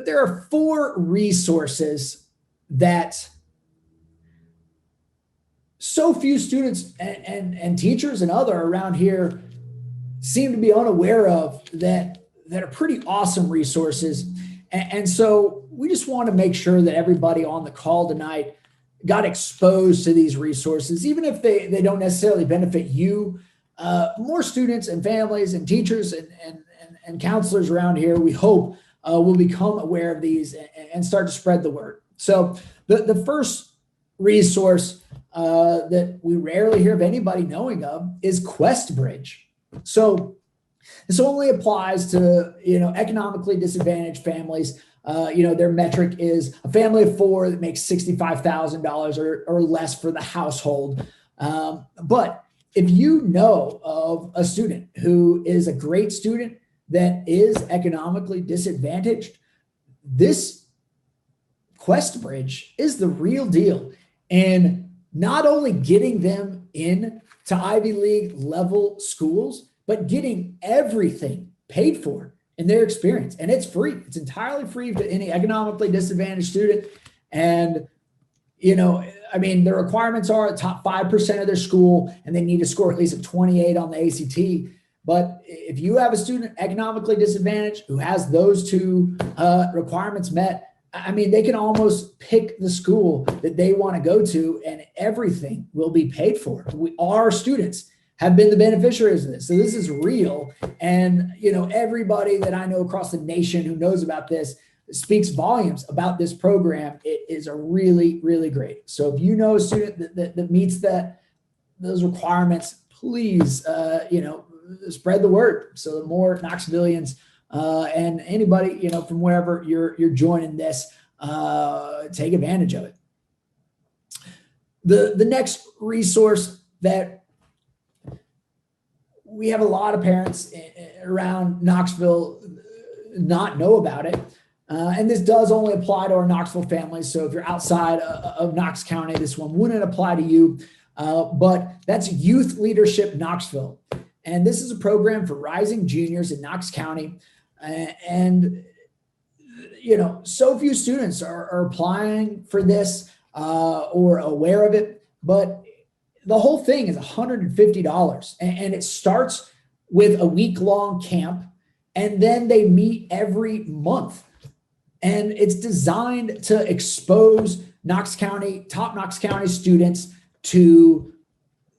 But there are 4 resources that so few students and teachers and other around here seem to be unaware of that are pretty awesome resources. And so we just want to make sure that everybody on the call tonight got exposed to these resources, even if they don't necessarily benefit you. More students and families and teachers and counselors around here, we hope, will become aware of these and start to spread the word. So the first resource that we rarely hear of anybody knowing of is QuestBridge. So this only applies to, economically disadvantaged families. Their metric is a family of 4 that makes $65,000 or less for the household. But if you know of a student who is a great student that is economically disadvantaged, this QuestBridge is the real deal. And not only getting them in to Ivy League level schools, but getting everything paid for in their experience. And it's free. It's entirely free to any economically disadvantaged student. And, the requirements are the top 5% of their school, and they need to score at least a 28 on the ACT. But if you have a student economically disadvantaged who has those 2 requirements met, they can almost pick the school that they want to go to, and everything will be paid for. Our students have been the beneficiaries of this. So this is real. And, everybody that I know across the nation who knows about this speaks volumes about this program. It is a really, really great. So if you know a student that meets those requirements, please, spread the word. So the more Knoxvillians and anybody, from wherever you're joining this, take advantage of it. The next resource that we have a lot of parents around Knoxville not know about it. And this does only apply to our Knoxville families. So if you're outside of Knox County, this one wouldn't apply to you. But that's Youth Leadership Knoxville. And this is a program for rising juniors in Knox County. And so few students are applying for this or aware of it. But the whole thing is $150. And it starts with a week-long camp. And then they meet every month. And it's designed to expose top Knox County students to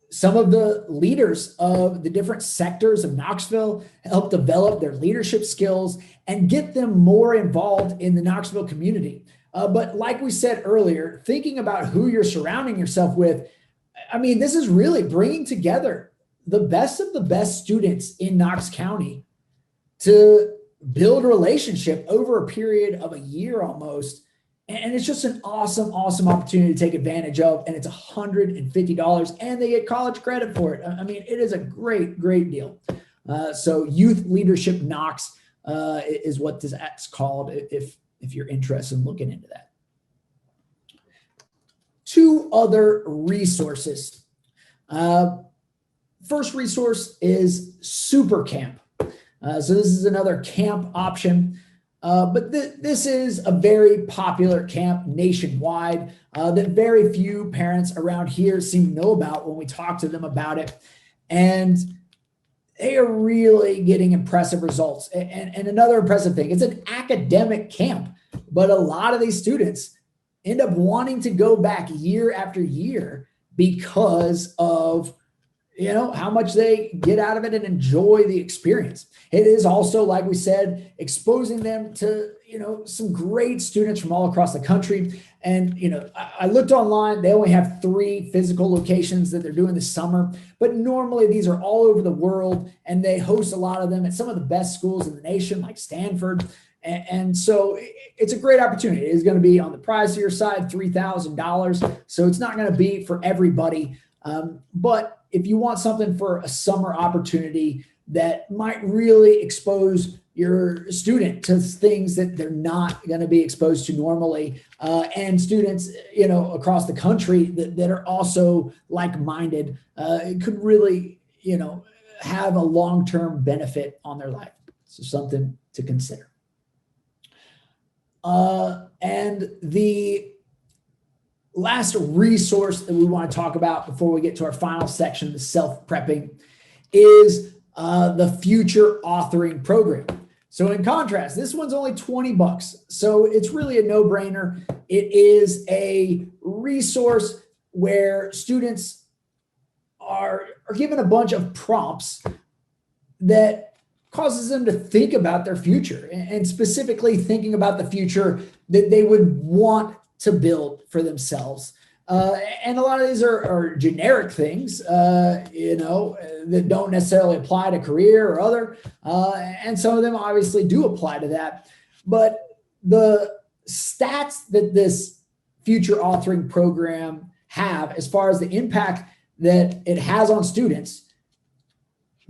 some of the leaders of the different sectors of Knoxville, help develop their leadership skills and get them more involved in the Knoxville community. But like we said earlier, thinking about who you're surrounding yourself with, this is really bringing together the best of the best students in Knox County to build a relationship over a period of a year almost. And it's just an awesome, awesome opportunity to take advantage of. And it's $150 and they get college credit for it. It is a great, great deal. So Youth Leadership Knox is what this is called if you're interested in looking into that. 2 other resources. First resource is SuperCamp. So this is another camp option. But this is a very popular camp nationwide that very few parents around here seem to know about when we talk to them about it. And they are really getting impressive results. And another impressive thing, it's an academic camp, but a lot of these students end up wanting to go back year after year because of how much they get out of it and enjoy the experience. It is also, like we said, exposing them to, some great students from all across the country. And, I looked online, they only have 3 physical locations that they're doing this summer, but normally these are all over the world and they host a lot of them at some of the best schools in the nation, like Stanford. And so it's a great opportunity. It is going to be on the pricier side, $3,000. So it's not going to be for everybody. But if you want something for a summer opportunity that might really expose your student to things that they're not going to be exposed to normally, and students, across the country that are also like-minded, it could really, have a long-term benefit on their life. So something to consider. And the last resource that we want to talk about before we get to our final section, the self-prepping, is the future authoring program. So in contrast, this one's only $20. So it's really a no-brainer. It is a resource where students are given a bunch of prompts that causes them to think about their future, and specifically thinking about the future that they would want to build for themselves. And a lot of these are generic things, that don't necessarily apply to career or other. And some of them obviously do apply to that. But the stats that this future authoring program have, as far as the impact that it has on students,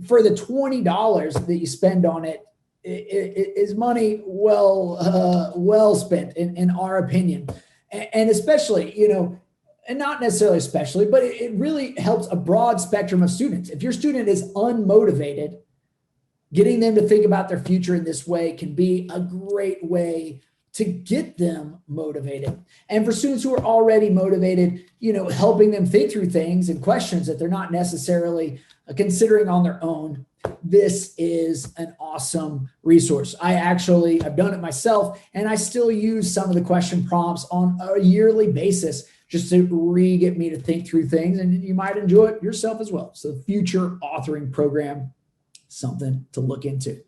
for the $20 that you spend on it, is money well spent, in our opinion. And especially, and not necessarily especially, but it really helps a broad spectrum of students. If your student is unmotivated, getting them to think about their future in this way can be a great way to get them motivated. And for students who are already motivated, helping them think through things and questions that they're not necessarily considering on their own, this is an awesome resource. I've done it myself, and I still use some of the question prompts on a yearly basis just to get me to think through things, and you might enjoy it yourself as well. So the future authoring program, something to look into.